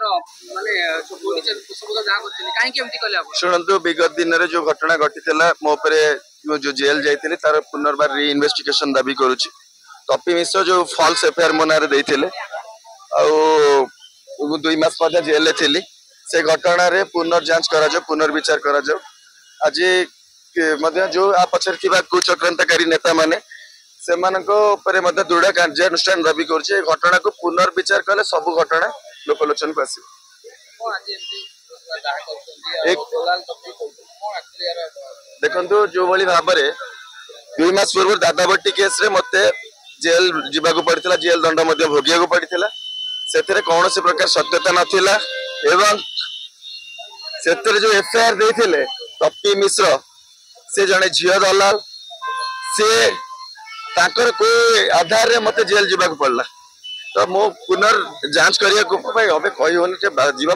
माने शुणु विगत दिन में जो घटना घटी मो जो जेल जाइए तार पुनर्बार री इन्वेस्टिगेशन दाबी करुच्ची तपी मिश्र जो फॉल्स एफआईआर मो नारे देते दुई मास जेल थी से घटना रे पुनर्जांच करा पुनर्विचार करा आज जो आ पछर कुचक्रांतकारी नेता माने से दृढ़ कार्यानुष्ठान दाबी कर घटना को पुनर्विचार कले सब घटना लोकलोचन को आस देखो जो भाई भाव में 2 मास पूर्व दादाबट्टी केस रे मते जेल जीवा पड़ता जेल दंड भोगिया पड़ता से कौन प्रकार सत्यता नाला एवं से जो एफआईआर देते तपी मिश्र से जड़े झील दलाल से ताकर कोई आधार रे मते जेल जीवा पड़ला तो मो पुनर्जांच करने कही होनी जीवा